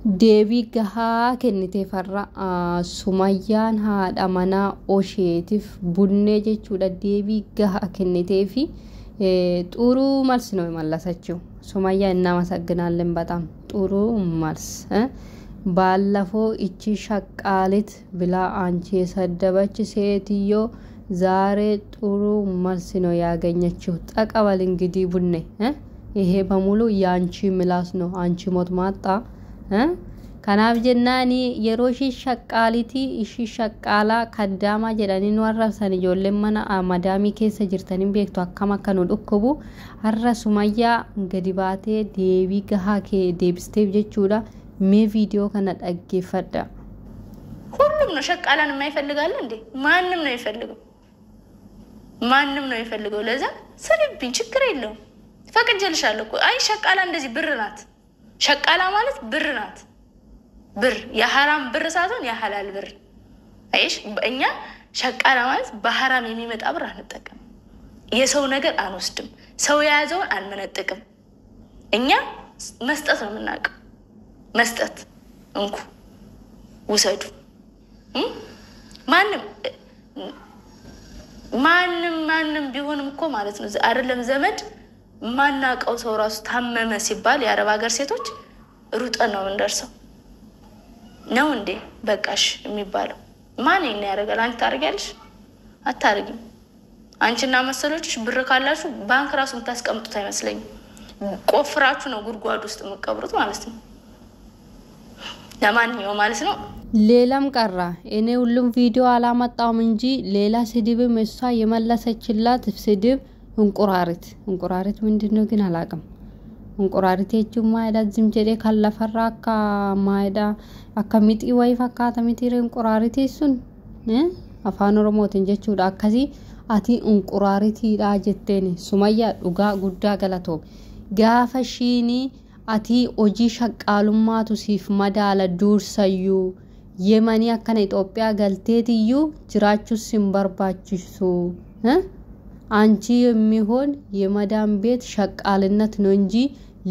deebii gahaa kennite farra Sumayyaan haadha manaa Osheetiif bunnee jechuudha deebii gahaa kennitee fi ጥሩ መልስ ነው የመለሰችው ሱማያ እናመሰግናለን በጣም ጥሩ መልስ ባለፈው እቺ ሸቃሊት ብላ አንቺ የሰደበች ሴትዮ ዛሬ ጥሩ መልስ ነው ያገኘችው ተቀበል እንግዲህ ቡኔ ይሄ በሙሉ ያንቺ ምላስ ነው አንቺ ሞት ማጣ ከናብ ጀናኒ የሮሺ ሸቃሊቲ እሺ ሸቃላ ከዳማ ጀዳኒ ወራሰን ጆለመና ማዳሚ ከሰ ጅርተን ቤክቱ አከማ ከኑ ዱከቡ አራ ሱማያ ገዲባቴ ዴቢ ገሃኬ ዴብስቴቭ ጀቹዳ ሜ ቪዲዮ ከነ ጠገፈዳ ሁሉም ነው ሸቃላን የማይፈልጋል እንዴ ማንንም ነው ይፈልገው ለዛ ሰልብኝ ችግር የለው ፈቅጀልሻለሁ እኮ አይ ሸቃላ እንደዚህ ብር ናት ሸቃላ ማለት ብር ናት ብር የሐራም ብር ሳይሆን የሐላል ብር አይሽ እኛ ሸቃላ ማለት በሐራም የሚመጣ ብር አንጠቀም የሰው ነገር አንወስድም ሰው ያዘውን አንመነጥቅም እኛ መስጠት ነው የምናውቀው መስጠት እንኩ ወሰዱ ማንንም ቢሆንም እኮ ማለት ነው አይደለም ዘመድ ማናቀው ሰው ራሱ ታመመ ሲባል የአረብ ሀገር ሴቶች ሩጠን ነው እንደርሰው ነው እንዴ በቃሽ የሚባለው ማን ያረጋል አንተ ታርጋለሽ አታርጊም አንቺና መሰሎችሽ ብር ካላችሁ ባንክ ራሱ ምታስቀምጡት አይመስለኝ ቆፍራችሁ ነው ጉድጓድ ውስጥ መቀብሩት ማለት ነው ለማንኛውም ማለት ነው ሌላም ቀራ እኔ ሁሉም ቪዲዮ አላመጣውም እንጂ ሌላ ስድብም እሷ የመለሰችላት ስድብ እንቁራሪት ምንድነው ግን አላቀም እንቁራሪቴቹ ማይዳ ዝምጀዴ ካለፈራካ ማይዳ አከሚጢ ወይ ፈካታ ሚጢር እንቁራሪቴሱን አፋን ኦሮሞት እንጀቹ ዳከዚ አቲ እንቁራሪቲ ዳጀቴኒ ሱማያ ዱጋ ጉዳ ገለቶ ጋፈሺኒ አቲ ኦጂ ሸቃሉማቱ ሲፍ መዳለ ዱርሰዩ የማኒ አከነ ኢትዮጵያ ገልቴትዩ ጅራቹ ሲምበርባችሱ አንቺ የሚሆን የመዳም ቤት ሸቃልነት ነው እንጂ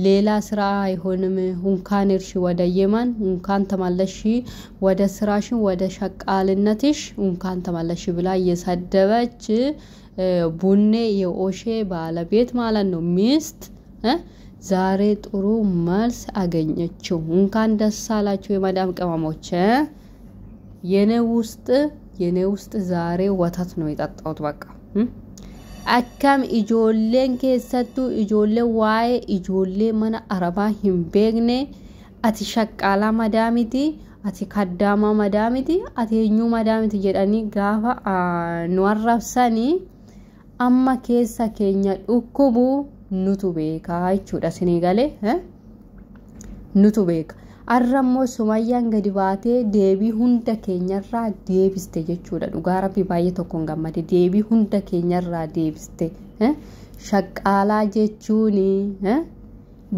ሌላ ስራ አይሆንም እንኳን እርሺ ወደ የማን እንኳን ተመለሺ ወደ ስራሽ ወደ ሸቃልነትሽ እንኳን ተመለሺ ብላ የሰደበች ቡኔ የኦሼ ባለቤት ማለት ነው ሚስት ዛሬ ጥሩ መልስ አገኘችው እንኳን ደስ አላችሁ የመዳም ቅመሞች የኔ ውስጥ ዛሬ ወተት ነው የጠጣሁት በቃ akkam ijoolleen keessattu ijoollee waa'ee ijoollee mana arabaa hin beekne ati shaqqala madaamiti ati kaddaama madaamiti ati eenyu madaamiti jedhanii gaafa nu arrabsanii amma keessa keenya dhukkubu nutu beeka jechuudha sinii galee nutu beeka arrammo Sumayyaan gadi baatee deebii hunda keenyarraa deebiste jechuudha dhugaa rabbi baay'ee tokkoon gammade deebii hunda keenyarraa deebiste shaqqaalaa jechuun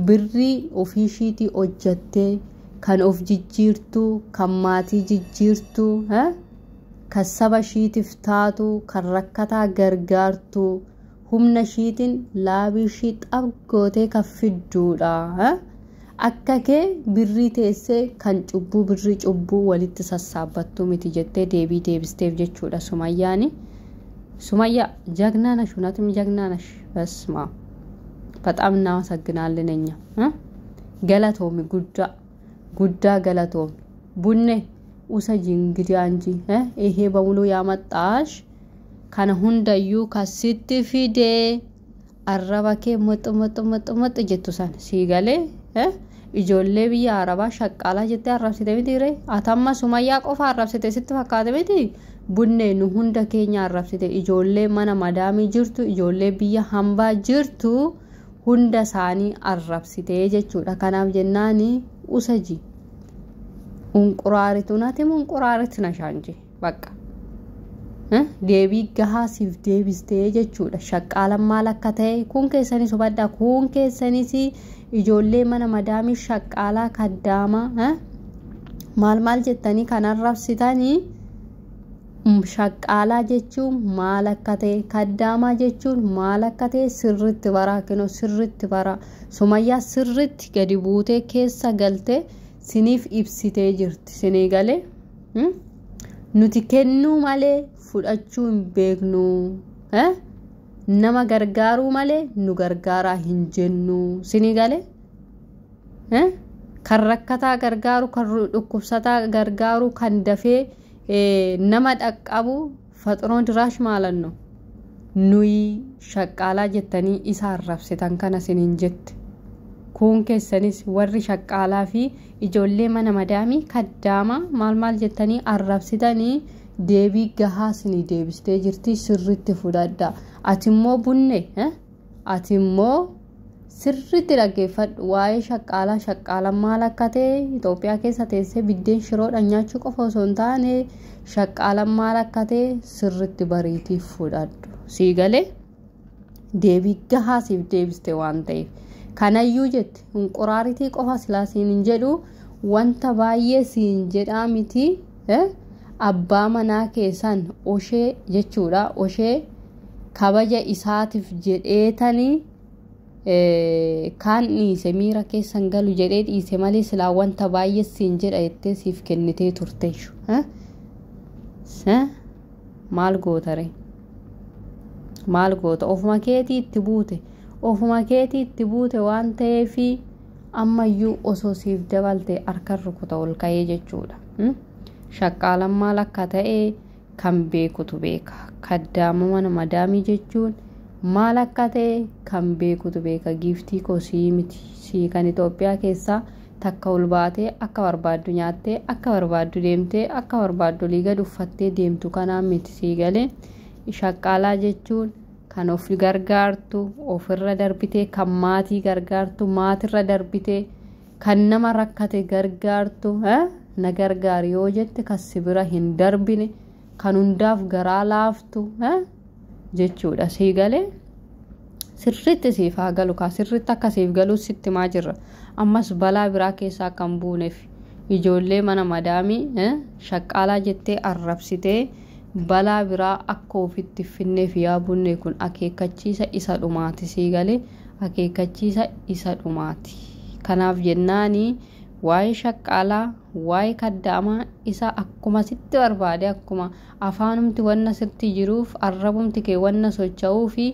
birri ofiishiitii hojjattee kan of jijjiirtu kan maatii jijjiirtu kan saba shiitiif taatu kan rakkataa gargaartu humna shiitiin laabii shii xabgootee kan fidduudha akkake birri teesse kan cubbu birri cubbu walitti sassaabbattu miti jettee deebii deebisteef jechuudha ሱማያ ጀግና ነሽ እውነትም ጀግና ነሽ በስማ በጣም እናመሰግናለን እኛ ገለቶም ጉዳ ገለቶም ቡኔ ውሰጂ እንግዲህ አንጂ ይሄ በሙሉ ያመጣሽ ካነ ሁንዳዩ ካሲት ፊዴ አረባኬ መጥ ጀቱሳን ሲጋሌ ijoollee biyya arabaa shaqqala jettee arrabsite miti ree atamma Sumayyaa qofa arrabsite sitti fakkaate miti bunne nu hunda keenya arrabsite ijoollee mana madaamii jirtu ijoollee biyya hambaa jirtu hunda saanii arrabsite jechuudha kanaaf jennaani usaji unquraaritu nati unquraaritu nashaanji bakka deebii gahaa siif deebiste jechuudha shaqqala maal akka ta'e kun keessanii sobadda kun keessanii ijoollee mana madaamii shaqqala kaddaama maal jettanii kan arrabsitanii shaqqala jechuun maal akka ta'e kaddaama jechuun maal akka ta'e sirritti bara Sumayyaa sirritti gadi buutee keessa galte siniif ibsitee jirti sinii galee nuti kennuu malee fudhachuu hin beeknu nama gargaaruu malee nu gargaaraa hin jennu sinii galee kan rakkataa gargaaru kan dhukkubsataa gargaaru kan dafee nama dhaqqabu faxroon diraash maalanno nuyi shaqqaalaa jettanii isa arrabsitan kana siniin jette kun keessanis warri shaqqaalaa fi ijoollee mana madaamii kaddaama maal jettanii arrabsitanii deebii gahaa sinii deebistee jirti sirritti fudhadha ati immoo bunne ati immoo sirritti dhaggeeffadhu waa'ee shaqqaalaa maal akka ta'e Itoophiyaa keessa teessee biddeen shiroodhaan nyaachuu qofa osoo hin taane shaqqaalaa maal akka ta'e sirritti bariitii fudhadhu sii galee deebii gahaa siif deebiste waan ta'eef kanayyuu jette unquraaritii qofa silaasiin hin jedhu wanta baay'ee siin jedhaa miti abbaa manaa keessan oshee jechuudha oshee kabaja isaatiif jedheetanii kan dhiise miira keessan galu jedhee dhiise malee silaa wanta baay'ee siin jedha jettee siif kennitee turteessu maal gootare maal goota ofuma keetii itti buute waan ta'eefi ammayyuu osoo siif dabalte harka rukuta ol ka'ee jechuudha shaqqaalaan maal akka ta'e kan beekutu beeka kaddaama mana madaamii jechuun maal akka ta'e kan beekutu beeka giiftii koo sii miti sii kan Itoophiyaa keessaa takka ol baatee akka barbaaddu nyaattee akka barbaaddu deemtee akka barbaaddu liiga uffattee deemtu kanaan miti sii galee shaqqaalaa jechuun kan of gargaartu ofirra darbitee kan maatii gargaartu maatirra darbitee kan nama rakkate gargaartu na gargaari yoo jette kan sibira hin darbine kan hundaaf garaa laaftu jechuudha sii galee sirritti siif haa galu kaa sirritti akka siif galuu sitti maa jirra ammas balaa biraa keessaa kan buuneef ijoollee mana madaamii shaqqaalaa jettee arrabsitee balaa biraa akka ofitti finneef yaa bunne kun akeekkachiisa isa dhumaati sii galee akeekkachiisa isa dhumaati kanaaf jennaanii waa'ee shaqqaalaa waa'ee kaddaamaa isa akkuma sitti barbaade akkuma afaanumti wanna sitti jiruuf arrabumti kee wanna socho'uu fi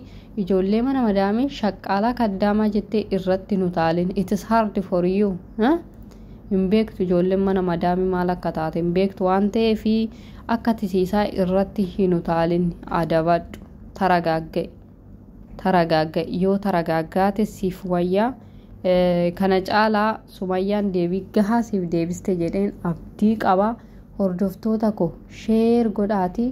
ijoollee mana madaamii shaqqaalaa kaddaamaa jettee irratti nu taalin it is hard for you hin beektu ijoolleen mana madaamii maal akka taate hin beektu waan ta'eef akka tisiisaa irratti hin utaalin adabadhu taragaagge yoo taragaaggaate siif wayyaa kana caalaa Sumayyaan deebii gahaa siif deebiste jedheen abdii qaba hordoftoota koo sheer godhaati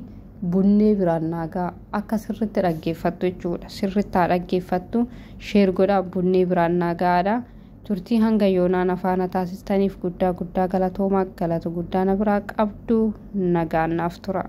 bunnee biraan naagaa akka sirritti dhaggeeffattu jechuudha sirritti dhaggeeffattu sheer godhaa bunnee biraan naagaadha turtii hanga yoonaan afaana taasistaniif guddaa galatoomaa galata guddaa na biraa qabdu nagaan naaf tura